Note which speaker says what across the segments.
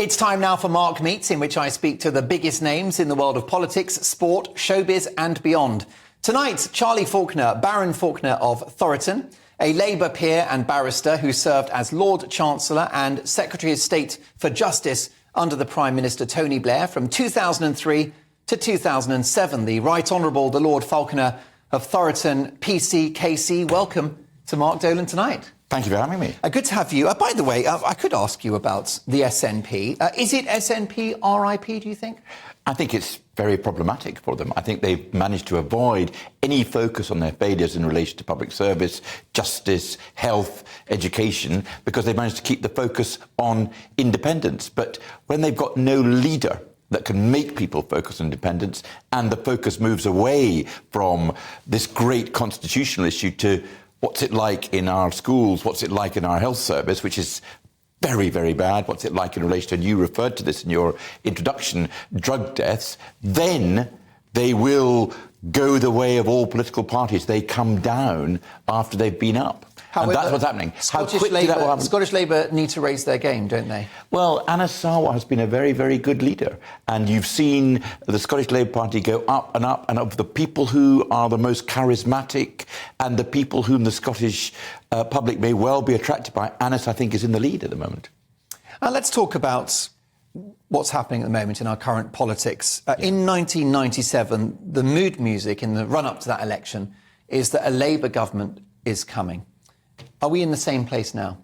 Speaker 1: It's time now for Mark Meets, in which I speak to the biggest names in the world of politics, sport, showbiz and beyond. Tonight, Charlie Falconer, Baron Falconer of Thoroton, a Labour peer and barrister who served as Lord Chancellor and Secretary of State for Justice under the Prime Minister Tony Blair from 2003 to 2007. The Right Honourable the Lord Falconer of Thoroton, PC, KC. Welcome to Mark Dolan tonight.
Speaker 2: Thank you for having me.
Speaker 1: Good to have you. By the way, I could ask you about the SNP. Is it SNP RIP, do you think?
Speaker 2: I think it's very problematic for them. I think they've managed to avoid any focus on their failures in relation to public service, justice, health, education, because they've managed to keep the focus on independence. But when they've got no leader that can make people focus on independence, and the focus moves away from this great constitutional issue to what's it like in our schools, what's it like in our health service, which is very, very bad. What's it like in relation to, and you referred to this in your introduction, drug deaths, then they will go the way of all political parties. They come down after they've been up.
Speaker 1: However,
Speaker 2: and that's what's happening.
Speaker 1: Scottish Labour need to raise their game, don't they?
Speaker 2: Well, Anna Sarwar has been a very, very good leader. And you've seen the Scottish Labour Party go up and up, and of the people who are the most charismatic and the people whom the Scottish public may well be attracted by, Anna, I think, is in the lead at the moment.
Speaker 1: Let's talk about what's happening at the moment in our current politics. In 1997, the mood music in the run-up to that election is that a Labour government is coming. Are we in the same place now?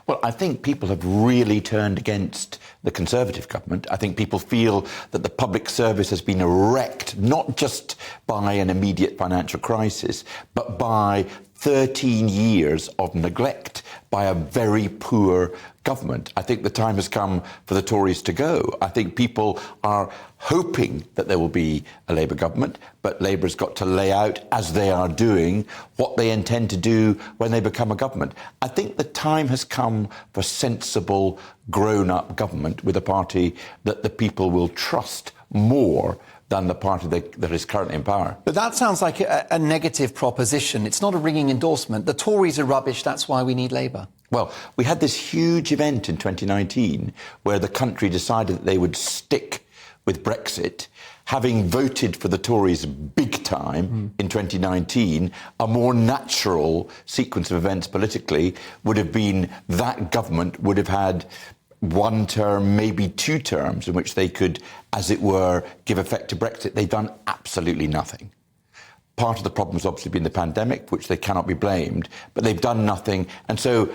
Speaker 2: Well, I think people have really turned against the Conservative government. I think people feel that the public service has been wrecked, not just by an immediate financial crisis, but by 13 years of neglect by a very poor government. I think the time has come for the Tories to go. I think people are hoping that there will be a Labour government, but Labour's got to lay out, as they are doing, what they intend to do when they become a government. I think the time has come for sensible, grown-up government with a party that the people will trust more than the party that is currently in power.
Speaker 1: But that sounds like a negative proposition. It's not a ringing endorsement. The Tories are rubbish, that's why we need Labour.
Speaker 2: Well, we had this huge event in 2019 where the country decided that they would stick with Brexit. Having voted for the Tories big time in 2019, a more natural sequence of events politically would have been that government would have had one term, maybe two terms, in which they could, as it were, give effect to Brexit. They've done absolutely nothing. Part of the problem has obviously been the pandemic, which they cannot be blamed, but they've done nothing. And so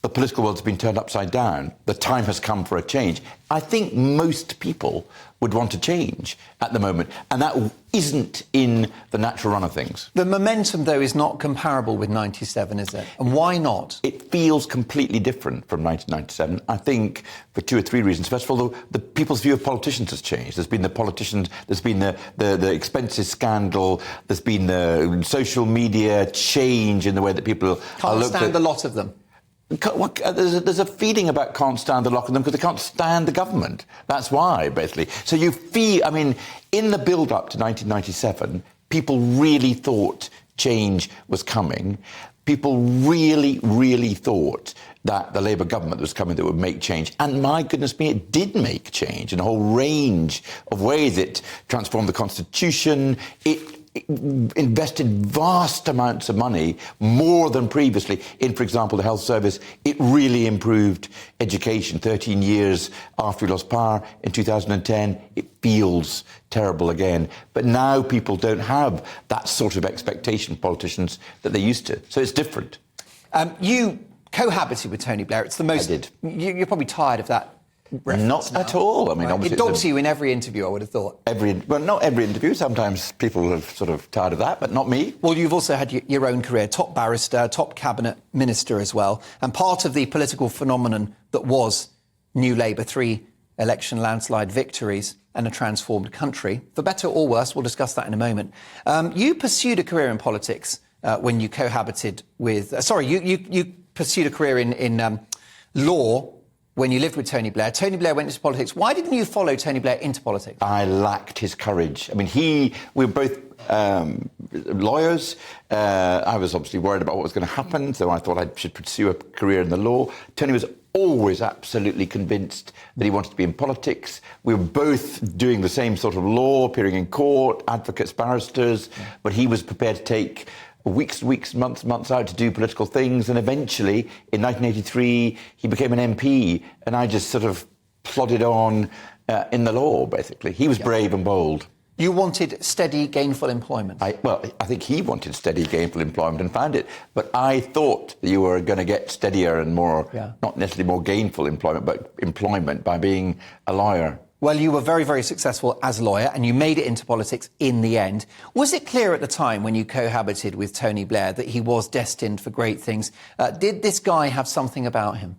Speaker 2: the political world has been turned upside down. The time has come for a change. I think most people would want to change at the moment, and that isn't in the natural run of things.
Speaker 1: The momentum, though, is not comparable with 97, is it? And why not?
Speaker 2: It feels completely different from 1997, I think, for two or three reasons. First of all, the people's view of politicians has changed. There's been the politicians, there's been the expenses scandal, there's been the social media change in the way that people are looked at.
Speaker 1: Can't stand a lot of them.
Speaker 2: There's a feeling about can't stand the lot of them because they can't stand the government. That's why, basically. So you feel, I mean, in the build-up to 1997, people really thought change was coming. People really, really thought that the Labour government was coming that would make change. And my goodness me, it did make change in a whole range of ways. It transformed the Constitution. It invested vast amounts of money, more than previously, in, for example, the health service. It really improved education. 13 years after we lost power in 2010, it feels terrible again. But now people don't have that sort of expectation, politicians, that they used to. So it's different.
Speaker 1: You cohabited with Tony Blair. It's the most...
Speaker 2: I did.
Speaker 1: You're probably tired of that
Speaker 2: reference
Speaker 1: now.
Speaker 2: At all. I mean,
Speaker 1: right.
Speaker 2: obviously...
Speaker 1: It dogs you in every interview, I would have thought.
Speaker 2: Well, not every interview. Sometimes people are sort of tired of that, but not me.
Speaker 1: Well, you've also had your own career, top barrister, top cabinet minister as well, and part of the political phenomenon that was New Labour, 3 election landslide victories and a transformed country. For better or worse, we'll discuss that in a moment. You pursued a career in politics when you cohabited with... you pursued a career in law when you lived with Tony Blair. Tony Blair went into politics. Why didn't you follow Tony Blair into politics?
Speaker 2: I lacked his courage. I mean, we were both lawyers. I was obviously worried about what was going to happen, so I thought I should pursue a career in the law. Tony was always absolutely convinced that he wanted to be in politics. We were both doing the same sort of law, appearing in court, advocates, barristers, but he was prepared to take weeks, months out to do political things. And eventually, in 1983, he became an MP, and I just sort of plodded on in the law, basically. He was brave and bold.
Speaker 1: You wanted steady, gainful employment.
Speaker 2: I think he wanted steady, gainful employment and found it. But I thought that you were going to get steadier and more, not necessarily more gainful employment, but employment by being a lawyer.
Speaker 1: Well, you were very, very successful as a lawyer, and you made it into politics in the end. Was it clear at the time when you cohabited with Tony Blair that he was destined for great things? Did this guy have something about him?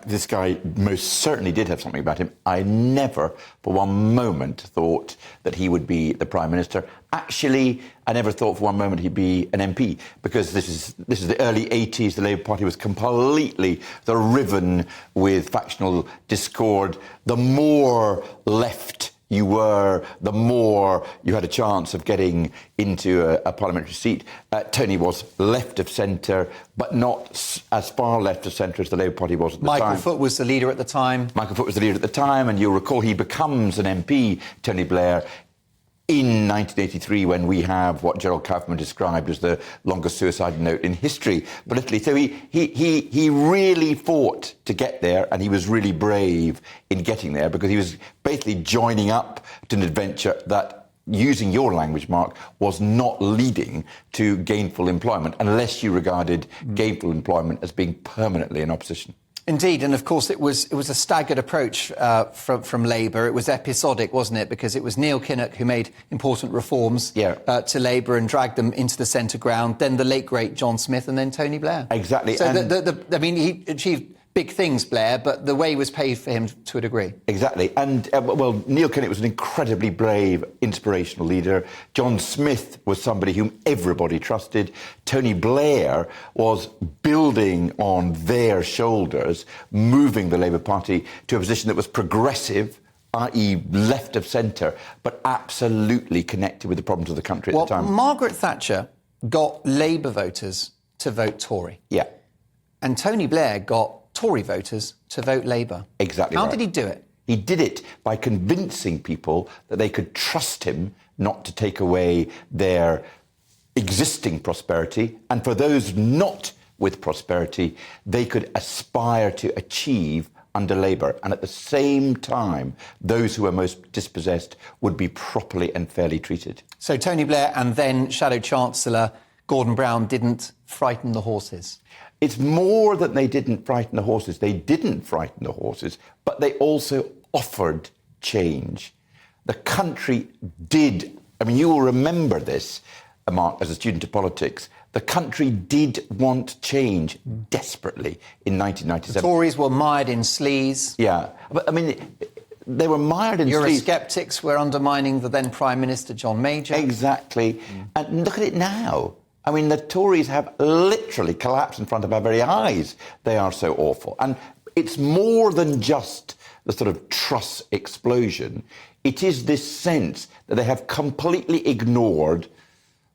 Speaker 2: This guy most certainly did have something about him. I never, for one moment, thought that he would be the Prime Minister. Actually, I never thought for one moment he'd be an MP, because this is the early 80s. The Labour Party was completely riven with factional discord. The more left you were, the more you had a chance of getting into a parliamentary seat. Tony was left of centre, but not as far left of centre as the Labour Party was at the time.
Speaker 1: Michael Foot was the leader at the time.
Speaker 2: Michael Foot was the leader at the time, and you'll recall he becomes an MP, Tony Blair, in 1983, when we have what Gerald Kaufman described as the longest suicide note in history politically. So he really fought to get there, and he was really brave in getting there, because he was basically joining up to an adventure that, using your language, Mark, was not leading to gainful employment, unless you regarded gainful employment as being permanently in opposition.
Speaker 1: Indeed, and of course it was a staggered approach from Labour. It was episodic, wasn't it? Because it was Neil Kinnock who made important reforms to Labour and dragged them into the centre ground. Then the late great John Smith, and then Tony Blair.
Speaker 2: Exactly.
Speaker 1: So he achieved big things, Blair, but the way was paved for him to a degree.
Speaker 2: Exactly. And, Neil Kinnock was an incredibly brave, inspirational leader. John Smith was somebody whom everybody trusted. Tony Blair was building on their shoulders, moving the Labour Party to a position that was progressive, i.e. left of centre, but absolutely connected with the problems of the country at the time.
Speaker 1: Margaret Thatcher got Labour voters to vote Tory.
Speaker 2: Yeah.
Speaker 1: And Tony Blair got Tory voters to vote Labour.
Speaker 2: Exactly.
Speaker 1: How did he do it?
Speaker 2: He did it by convincing people that they could trust him not to take away their existing prosperity, and for those not with prosperity, they could aspire to achieve under Labour. And at the same time, those who were most dispossessed would be properly and fairly treated. So
Speaker 1: Tony Blair and then Shadow Chancellor Gordon Brown didn't frighten the horses?
Speaker 2: It's more that they didn't frighten the horses. They didn't frighten the horses, but they also offered change. The country did. I mean, you will remember this, Mark, as a student of politics. The country did want change desperately in 1997.
Speaker 1: The Tories were mired in sleaze.
Speaker 2: Yeah. But, I mean, they were mired in sleaze.
Speaker 1: Eurosceptics were undermining the then Prime Minister, John Major.
Speaker 2: Exactly. And look at it now. I mean, the Tories have literally collapsed in front of our very eyes. They are so awful. And it's more than just the sort of Truss explosion. It is this sense that they have completely ignored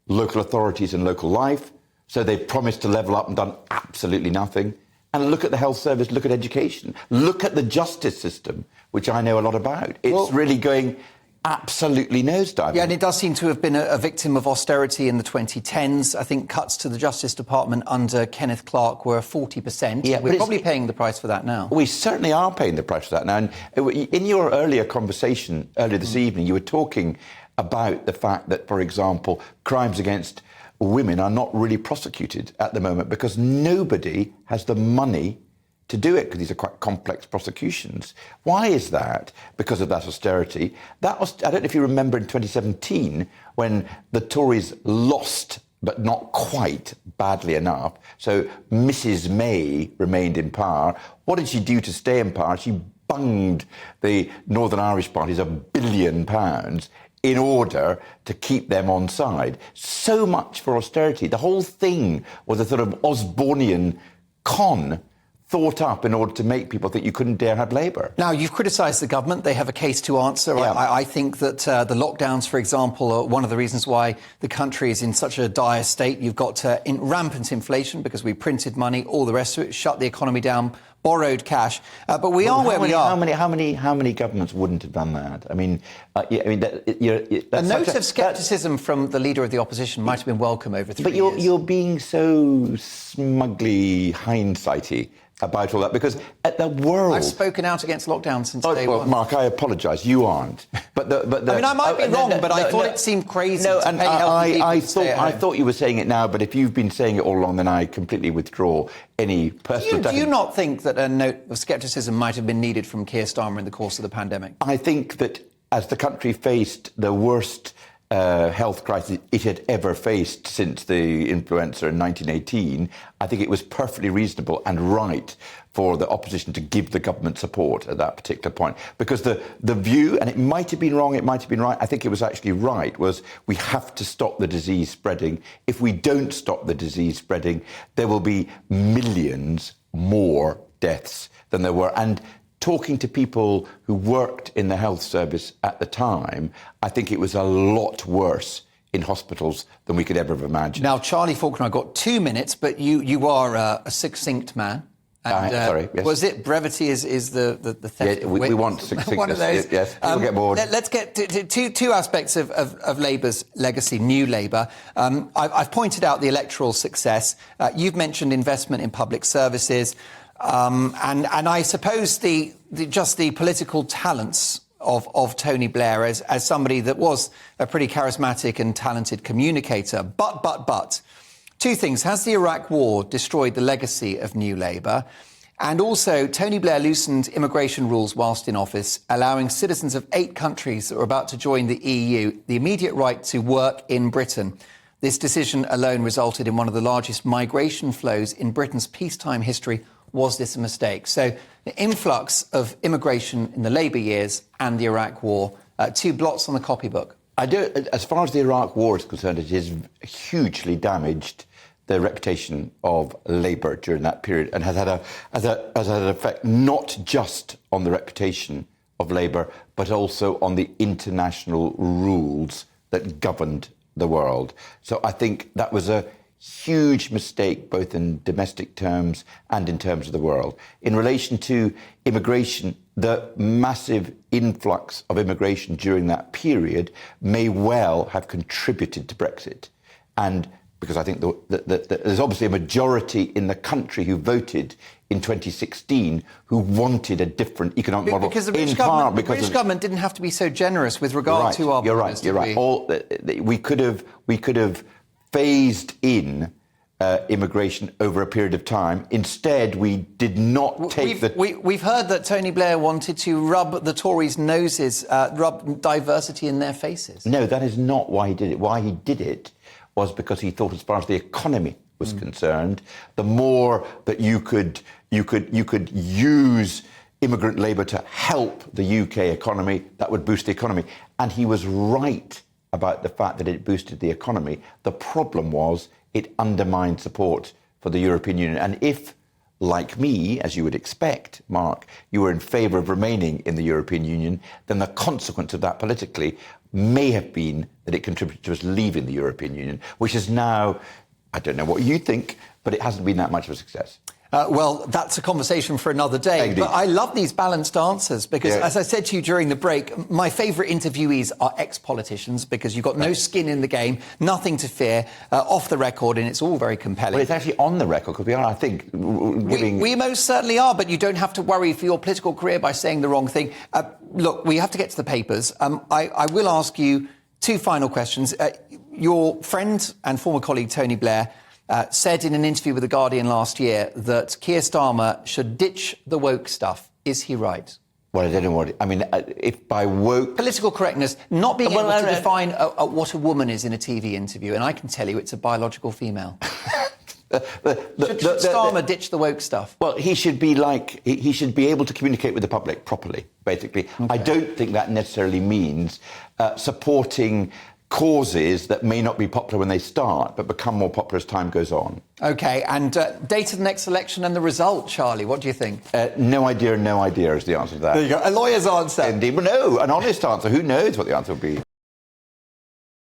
Speaker 2: local authorities and local life. So they've promised to level up and done absolutely nothing. And look at the health service, look at education, look at the justice system, which I know a lot about. It's really going absolutely nosediving.
Speaker 1: Yeah, and it does seem to have been a victim of austerity in the 2010s. I think cuts to the Justice Department under Kenneth Clarke were 40%. Yeah, we're probably paying the price for that now.
Speaker 2: We certainly are paying the price for that now. And in your earlier conversation earlier this evening, you were talking about the fact that, for example, crimes against women are not really prosecuted at the moment because nobody has the money to do it, because these are quite complex prosecutions. Why is that? Because of that austerity. That was, I don't know if you remember in 2017, when the Tories lost, but not quite badly enough. So Mrs May remained in power. What did she do to stay in power? She bunged the Northern Irish parties £1 billion in order to keep them on side. So much for austerity. The whole thing was a sort of Osbornian con thought up in order to make people think you couldn't dare have Labour.
Speaker 1: Now, you've criticised the government. They have a case to answer. Yeah. I think that the lockdowns, for example, are one of the reasons why the country is in such a dire state. You've got rampant inflation because we printed money, all the rest of it, shut the economy down borrowed cash. But we are where we are.
Speaker 2: How many governments wouldn't have done that? I mean,
Speaker 1: a note of scepticism from the leader of the opposition might have been welcome over 3 years.
Speaker 2: But you're being so smugly hindsighty about all that, because at the world...
Speaker 1: I've spoken out against lockdown since day one.
Speaker 2: Mark, I apologise. You aren't. But I mean,
Speaker 1: I might be wrong, but I thought it seemed crazy to pay healthy people to stay at home.
Speaker 2: I thought you were saying it now, but if you've been saying it all along, then I completely withdraw any personal...
Speaker 1: Do you not think that a note of scepticism might have been needed from Keir Starmer in the course of the pandemic?
Speaker 2: I think that as the country faced the worst health crisis it had ever faced since the influenza in 1918, I think it was perfectly reasonable and right for the opposition to give the government support at that particular point. Because the view, and it might have been wrong, it might have been right, I think it was actually right, was we have to stop the disease spreading. If we don't stop the disease spreading, there will be millions more deaths than there were. And talking to people who worked in the health service at the time, I think it was a lot worse in hospitals than we could ever have imagined.
Speaker 1: Now, Charlie Falconer, I've got 2 minutes, but you are a succinct man. And,
Speaker 2: sorry, yes.
Speaker 1: Was it brevity is the theft?
Speaker 2: Yeah, we want succinctness.
Speaker 1: One of those.
Speaker 2: Yes, people get bored.
Speaker 1: Let's get to two aspects of Labour's legacy, New Labour. I've pointed out the electoral success. You've mentioned investment in public services. And I suppose the political talents of Tony Blair as somebody that was a pretty charismatic and talented communicator. But, two things. Has the Iraq War destroyed the legacy of New Labour? And also, Tony Blair loosened immigration rules whilst in office, allowing citizens of 8 countries that were about to join the EU the immediate right to work in Britain. This decision alone resulted in one of the largest migration flows in Britain's peacetime history. Was this a mistake? So the influx of immigration in the Labour years and the Iraq War, 2 blots on the copybook.
Speaker 2: As far as the Iraq War is concerned, it has hugely damaged the reputation of Labour during that period, and has had an effect not just on the reputation of Labour, but also on the international rules that governed the world. So I think that was a huge mistake, both in domestic terms and in terms of the world. In relation to immigration, the massive influx of immigration during that period may well have contributed to Brexit. And because I think there's obviously a majority in the country who voted in 2016 who wanted a different economic model.
Speaker 1: Because the British government didn't have to be so generous with regard to our borders.
Speaker 2: You're right. We could have phased in immigration over a period of time. Instead, we did not take
Speaker 1: We've heard that Tony Blair wanted to rub the Tories' noses, rub diversity in their faces.
Speaker 2: No, that is not why he did it. Why he did it was because he thought, as far as the economy was concerned, the more that you could use immigrant labour to help the UK economy, that would boost the economy. And he was right about the fact that it boosted the economy. The problem was it undermined support for the European Union. And if, like me, as you would expect, Mark, you were in favour of remaining in the European Union, then the consequence of that politically may have been that it contributed to us leaving the European Union, which is now, I don't know what you think, but it hasn't been that much of a success.
Speaker 1: Well, that's a conversation for another day.
Speaker 2: Indeed.
Speaker 1: But I love these balanced answers because, as I said to you during the break, my favourite interviewees are ex-politicians because you've got no skin in the game, nothing to fear, off the record, and it's all very compelling.
Speaker 2: Well, it's actually on the record because we are, I think, giving...
Speaker 1: We most certainly are, but you don't have to worry for your political career by saying the wrong thing. Look, we have to get to the papers. I will ask you 2 final questions. Your friend and former colleague Tony Blair said in an interview with The Guardian last year that Keir Starmer should ditch the woke stuff. Is he right?
Speaker 2: Well, I don't know what... I mean, if by woke...
Speaker 1: Political correctness, not being able to define what a woman is in a TV interview, and I can tell you it's a biological female. Should Starmer ditch the woke stuff?
Speaker 2: Well, he should be able to communicate with the public properly, basically. Okay. I don't think that necessarily means supporting causes that may not be popular when they start, but become more popular as time goes on.
Speaker 1: OK, and date of the next election and the result, Charlie, what do you think?
Speaker 2: No idea is the answer to that.
Speaker 1: There you go, a lawyer's answer.
Speaker 2: Indeed, well, no, an honest answer. Who knows what the answer will be?